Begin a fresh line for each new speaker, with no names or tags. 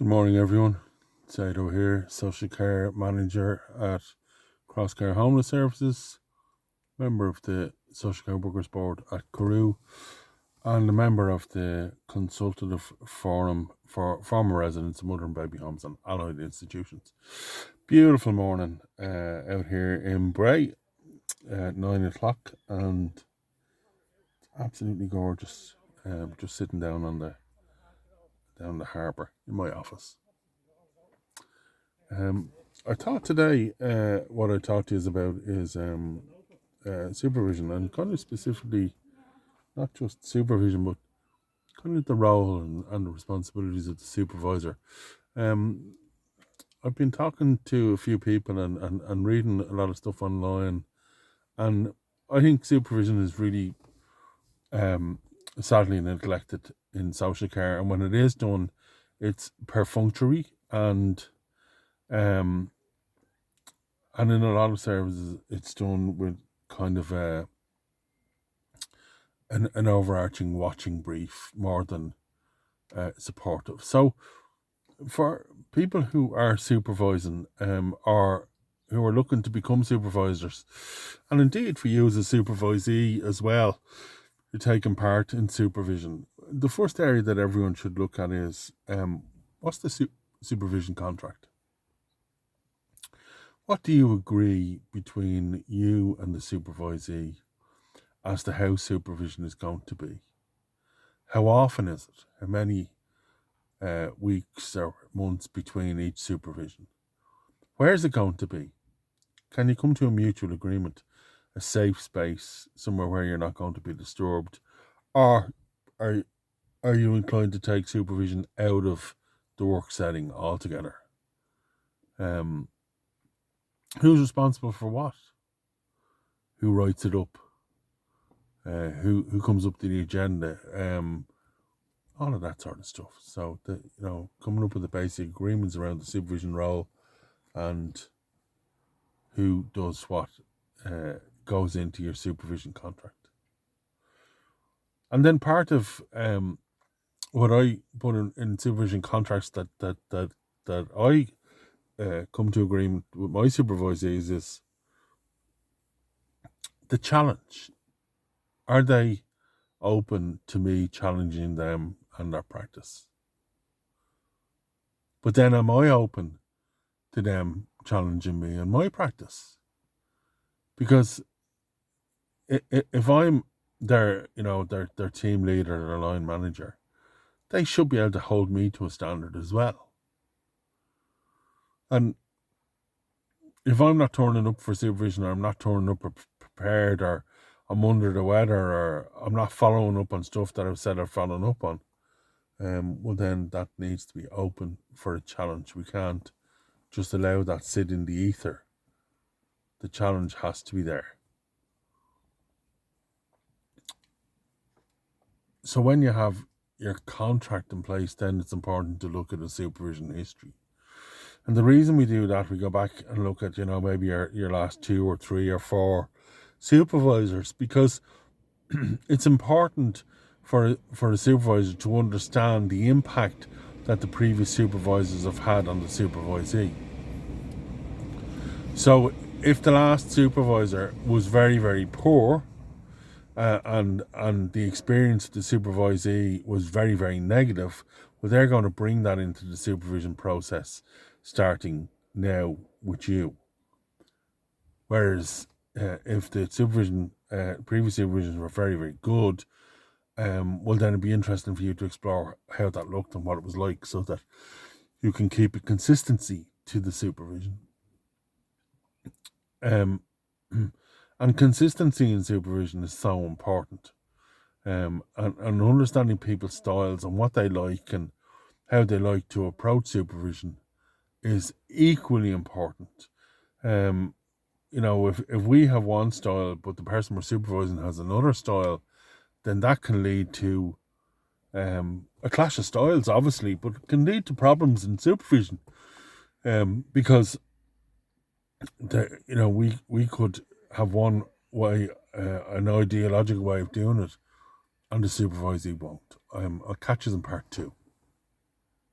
Good morning, everyone. Sado here, social care manager at Crosscare Homeless Services, member of the Social Care Workers Board at Carew, and a member of the Consultative Forum for Former Residents of Mother and Baby Homes and Allied Institutions. Beautiful morning out here in Bray at 9 o'clock, and it's absolutely gorgeous. Just sitting down on the harbour in my office. I thought today what I talked to you about is supervision, and kind of specifically not just supervision, but kind of the role and the responsibilities of the supervisor. I've been talking to a few people and reading a lot of stuff online, and I think supervision is really sadly neglected in social care, and when it is done, it's perfunctory and in a lot of services, it's done with kind of an overarching watching brief more than supportive. So, for people who are supervising or who are looking to become supervisors, and indeed for you as a supervisee as well, you're taking part in supervision, the first area that everyone should look at is what's the supervision contract? What do you agree between you and the supervisee as to how supervision is going to be? How often is it? How many weeks or months between each supervision? Where is it going to be? Can you come to a mutual agreement, a safe space, somewhere where you're not going to be disturbed? Or are you inclined to take supervision out of the work setting altogether? Who's responsible for what? Who writes it up? Who comes up to the agenda? All of that sort of stuff. So coming up with the basic agreements around the supervision role and who does what goes into your supervision contract. And then part of what I put in supervision contracts that I come to agreement with my supervisees is the challenge. Are they open to me challenging them and their practice? But then am I open to them challenging me and my practice? Because if I'm their team leader, their line manager, they should be able to hold me to a standard as well. And if I'm not turning up for supervision, or I'm not turning up prepared, or I'm under the weather, or I'm not following up on stuff that I've said I'm following up on, well then that needs to be open for a challenge. We can't just allow that sit in the ether. The challenge has to be there. So when you have your contract in place, then it's important to look at the supervision history. And the reason we do that, we go back and look at, maybe your last 2 or 3 or 4 supervisors, because it's important for a supervisor to understand the impact that the previous supervisors have had on the supervisee. So if the last supervisor was very, very poor, and the experience of the supervisee was very, very negative, well, they're going to bring that into the supervision process starting now with you. Whereas if the previous supervisions were very, very good, well, then it'd be interesting for you to explore how that looked and what it was like, so that you can keep a consistency to the supervision. And consistency in supervision is so important. And understanding people's styles and what they like and how they like to approach supervision is equally important. If we have one style but the person we're supervising has another style, then that can lead to a clash of styles, obviously, but it can lead to problems in supervision. Because we could have one way, an ideological way of doing it, and the supervisee won't. I'll catch you in part 2.